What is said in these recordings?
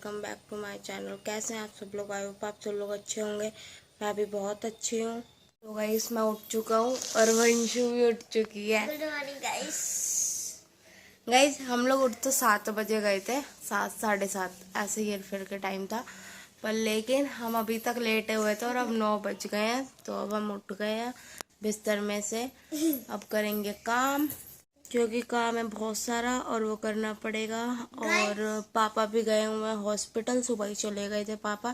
Welcome back to my channel. कैसे हैं आप सब लोग? आई होप आप सब लोग अच्छे होंगे। मैं भी बहुत अच्छी हूँ। तो गाइस मैं उठ चुका हूँ और वंशु भी उठ चुकी है। Good morning guys. गाइस हम लोग उठ तो 7 बजे गए थे, 7 साढ़े 7 ऐसे ही फिर के टाइम था, पर लेकिन हम अभी तक लेटे हुए थे और अब 9 बज गए हैं। तो अब हम उठ गए हैं बिस्तर में से। अब करेंगे काम, क्योंकि काम है बहुत सारा और वो करना पड़ेगा। और पापा भी गए हुए हैं हॉस्पिटल, सुबह ही चले गए थे पापा,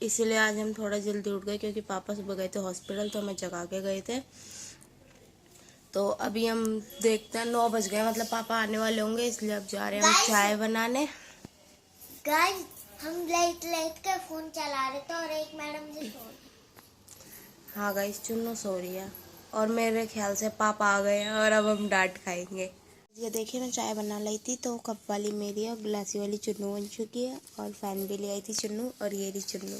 इसीलिए आज हम थोड़ा जल्दी उठ गए, क्योंकि पापा सुबह गए थे हॉस्पिटल तो हमें जगा के गए थे। तो अभी हम देखते हैं, 9 बज गए, मतलब पापा आने वाले होंगे, इसलिए अब जा रहे हैं हम चाय बनाने। गाइस हम लेट कर फोन चला रहे थे और एक मैडम जी सो रही। हाँ गाइस, चुन्नू सो रही है और मेरे ख्याल से पापा आ गए हैं और अब हम डांट खाएंगे। ये देखिए मैं चाय बना लाई थी, तो कप वाली मेरी है और गिलासी वाली चुन्नू बन चुकी है, और फैन भी ले आई थी चुन्नू, और ये रही चुन्नू।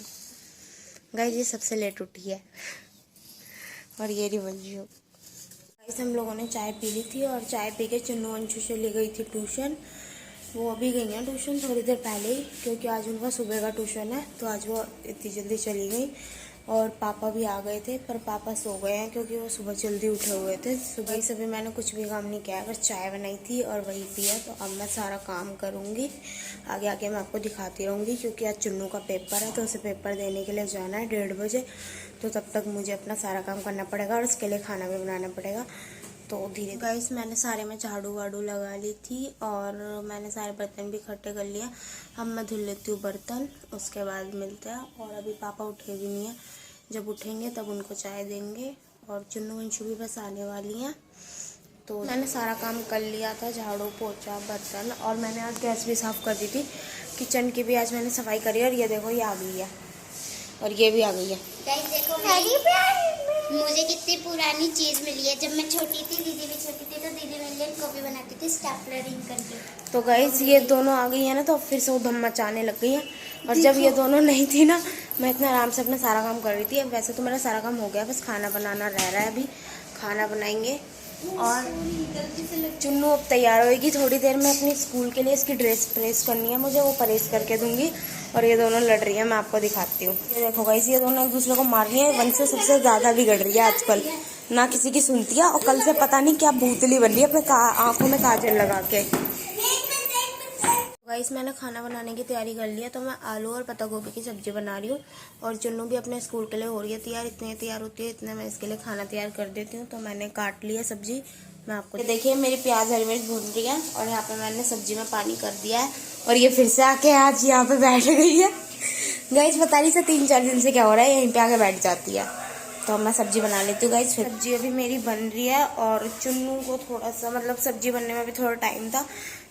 गाइस ये सबसे लेट उठी है और ये रही वंशु। गाइस हम लोगों ने चाय पी ली थी और चाय पी के चुन्नू वंशु चली गई थी ट्यूशन। वो अभी गई हैं ट्यूशन थोड़ी देर पहले ही, क्योंकि आज उनका सुबह का ट्यूशन है, तो आज वो इतनी जल्दी चली गई। और पापा भी आ गए थे, पर पापा सो गए हैं क्योंकि वो सुबह जल्दी उठे हुए थे। सुबह ही सभी मैंने कुछ भी काम नहीं किया, बस चाय बनाई थी और वही पिया। तो अब मैं सारा काम करूँगी, आगे आगे मैं आपको दिखाती रहूँगी, क्योंकि आज चुन्नू का पेपर है, तो उसे पेपर देने के लिए जाना है 1:30 बजे। तो तब तक मुझे अपना सारा काम करना पड़ेगा और उसके लिए खाना भी बनाना पड़ेगा। तो धीरे गाइस मैंने सारे में झाड़ू वाड़ू लगा ली थी और मैंने सारे बर्तन भी इकट्ठे कर लिया। अब मैं धुल लेती हूँ बर्तन, उसके बाद मिलते हैं। और अभी पापा उठे भी नहीं है, जब उठेंगे तब उनको चाय देंगे। और चुन्नू वंशु भी बस आने वाली हैं। तो मैंने सारा काम कर लिया था, झाड़ू पोछा बर्तन, और मैंने आज गैस भी साफ़ कर दी थी। किचन की भी आज मैंने सफाई करी, और ये देखो ये आ गई है और ये भी आ गई है। गाइस देखो मुझे कितनी पुरानी चीज मिली है। जब मैं छोटी थी, दीदी भी छोटी थी, तो दीदी मेरे लिए कॉपी बनाती थी स्टेपलरिंग करके। तो गाइस ये दोनों आ गई है ना, तो फिर से वो धम मचाने लग गई है। और जब ये दोनों नहीं थी ना, मैं इतना आराम से अपना सारा काम कर रही थी। अब वैसे तो मेरा सारा काम हो गया, बस खाना बनाना रह रहा है। अभी खाना बनाएंगे और चुन्नू अब तैयार होएगी थोड़ी देर में अपनी स्कूल के लिए। इसकी ड्रेस प्रेस करनी है मुझे, वो प्रेस करके दूंगी। और ये दोनों लड़ रही है, मैं आपको दिखाती हूँ। ये देखो गाइस ये दोनों एक दूसरे को मार रही है। वंश से सबसे ज्यादा बिगड़ रही है आजकल, ना किसी की सुनती है, और कल से पता नहीं क्या भूतली बन रही है अपने आंखों में काजल लगा के। गाइस मैंने खाना बनाने की तैयारी कर ली है, तो मैं आलू और पत्ता गोभी की सब्जी बना रही हूँ। और चुन्नू भी अपने स्कूल के लिए हो रही है तैयार। इतनी तैयार होती है, इतने मैं इसके लिए खाना तैयार कर देती हूँ। तो मैंने काट लिया सब्जी, मैं आपको देखिए मेरी प्याज हरी मिर्च भून रही है, और यहाँ पे मैंने सब्जी में पानी कर दिया है। और ये फिर से आके आज यहाँ पे बैठ गई है। गाइस पता नहीं से 3-4 दिन से क्या हो रहा है, यहीं पे आके बैठ जाती है। तो मैं सब्जी बना लेती हूँ गाइस। सब्जी अभी मेरी बन रही है, और चुन्नू को थोड़ा सा, मतलब सब्जी बनने में भी थोड़ा टाइम था,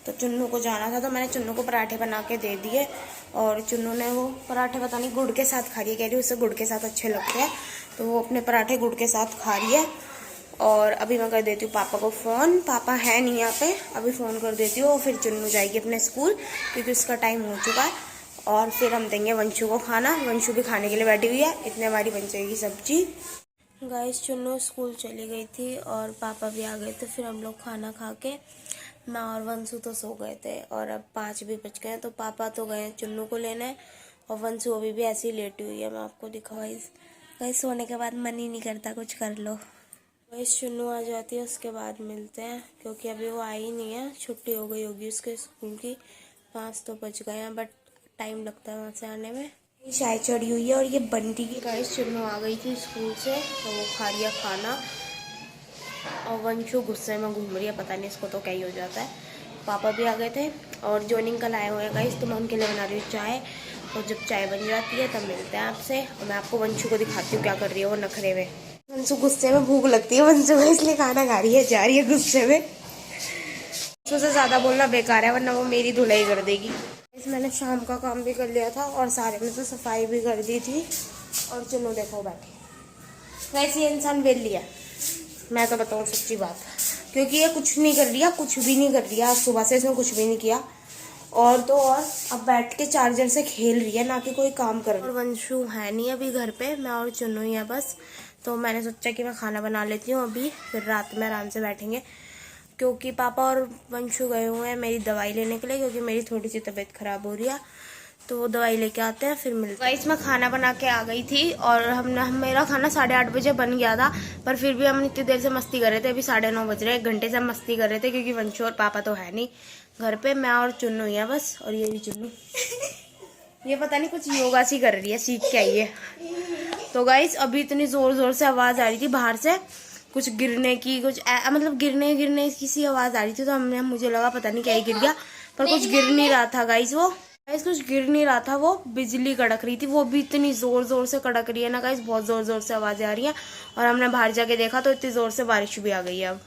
तो चुन्नू को जाना था, तो मैंने चुन्नू को पराठे बना के दे दिए। और चुन्नू ने वो पराठे पता नहीं गुड़ के साथ खा रही है, कह रही है उसे गुड़ के साथ अच्छे लगते हैं, तो वो अपने पराठे गुड़ के साथ खा रही है। और अभी मैं कर देती हूँ पापा को फ़ोन, पापा है नहीं यहाँ पे, अभी फ़ोन कर देती हूँ, और फिर चुन्नू जाएगी अपने स्कूल, क्योंकि उसका टाइम हो चुका है। और फिर हम देंगे वंशु को खाना, वंशु भी खाने के लिए बैठी हुई है। इतने बारी बन जाएगी सब्जी। गाइस चुन्नू स्कूल चली गई थी और पापा भी आ गए थे, फिर हम लोग खाना खा के, मैं और वंशु तो सो गए थे। और अब 5 भी बज गए, तो पापा तो गए चुन्नू को लेने, और वंशु अभी भी ऐसी लेटी हुई है। मैं आपको दिखाऊँ गाइस, सोने के बाद मन ही नहीं करता कुछ कर लो। गाइस चुन्नू आ जाती है, उसके बाद मिलते हैं, क्योंकि अभी वो आई नहीं है, छुट्टी हो गई होगी उसके स्कूल की। 5 तो बज गए हैं, बट टाइम लगता है वहाँ से आने में। चाय चढ़ी हुई है और ये बंटी की। गाइस चुन्नू आ गई थी स्कूल से, तो वो खा लिया खाना, और वंशु गुस्से में घूम रही है, पता नहीं इसको तो क्या ही हो जाता है। पापा भी आ गए थे और जोनिंग कल आए हुए हैं गाइस, तो मैं उनके लिए बना रही हूँ चाय। और जब चाय बन जाती है तब मिलते हैं आपसे, और मैं आपको वंशु को दिखाती हूँ क्या कर रही है वो नखरे में। वंशु गुस्से में, भूख लगती है वंशु को, इसलिए खाना खा रही है, जा रही है गुस्से में। वंशु से ज़्यादा बोलना बेकार है, वरना वो मेरी धुलाई कर देगी। मैंने शाम का काम भी कर लिया था और सारे में से सफाई भी कर दी थी। और चलो देखो बैठे, वैसे ये इंसान बेल लिया, मैं तो बताऊँ सच्ची बात, क्योंकि ये कुछ नहीं कर रही है, कुछ भी नहीं कर रही है। आज सुबह से इसने कुछ भी नहीं किया, और तो और अब बैठ के चार्जर से खेल रही है, ना कि कोई काम कर रही है। और वंशु है नहीं अभी घर पे, मैं और चुन्नू ही है बस। तो मैंने सोचा कि मैं खाना बना लेती हूँ अभी, फिर रात में आराम से बैठेंगे, क्योंकि पापा और वंशु गए हुए हैं मेरी दवाई लेने के लिए, क्योंकि मेरी थोड़ी सी तबीयत ख़राब हो रही है। तो वो दवाई लेके आते हैं, फिर मिलते हैं। गाइस मैं खाना बना के आ गई थी और मेरा खाना 8:30 बजे बन गया था, पर फिर भी हम इतनी देर से मस्ती कर रहे थे। अभी 9:30 बज रहे, 1 घंटे से हम मस्ती कर रहे थे, क्योंकि वंशु और पापा तो है नहीं घर पे, मैं और चुन्नू ही है बस। और ये भी चुन्नू ये पता नहीं कुछ योगा सी कर रही है, सीख के आई है। तो गाइस अभी इतनी जोर जोर से आवाज आ रही थी बाहर से, कुछ गिरने की, कुछ मतलब गिरने की सी आवाज आ रही थी। तो मुझे लगा पता नहीं क्या ही गिर गया, पर कुछ गिर नहीं रहा था गाइस। वो गाइस कुछ गिर नहीं रहा था, वो बिजली कड़क रही थी, वो भी इतनी जोर जोर से कड़क रही है ना गाइस, बहुत जोर जोर से आवाजें आ रही है। और हमने बाहर जाके देखा तो इतनी जोर से बारिश भी आ गई है। अब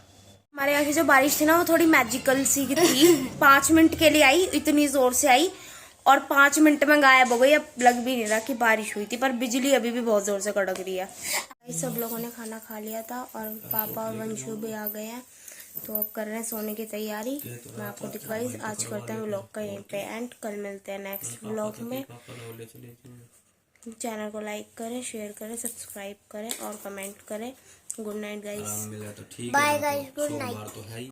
हमारे यहाँ की जो बारिश थी ना, वो थोड़ी मैजिकल सी थी। 5 मिनट के लिए आई, इतनी जोर से आई और 5 मिनट में गायब हो गई। अब लग भी नहीं रहा कि बारिश हुई थी, पर बिजली अभी भी बहुत जोर से कड़क रही है। सब लोगों ने खाना खा लिया था और पापा और वंशु भी आ गए हैं, तो अब कर रहे हैं सोने की तैयारी। मैं आपको दिखाई, आज करते हैं व्लॉग का यहीं पे एंड, कल मिलते हैं नेक्स्ट व्लॉग में। चैनल को लाइक करें, शेयर करें, सब्सक्राइब करें और कमेंट करें। Good night guys, bye guys, good night.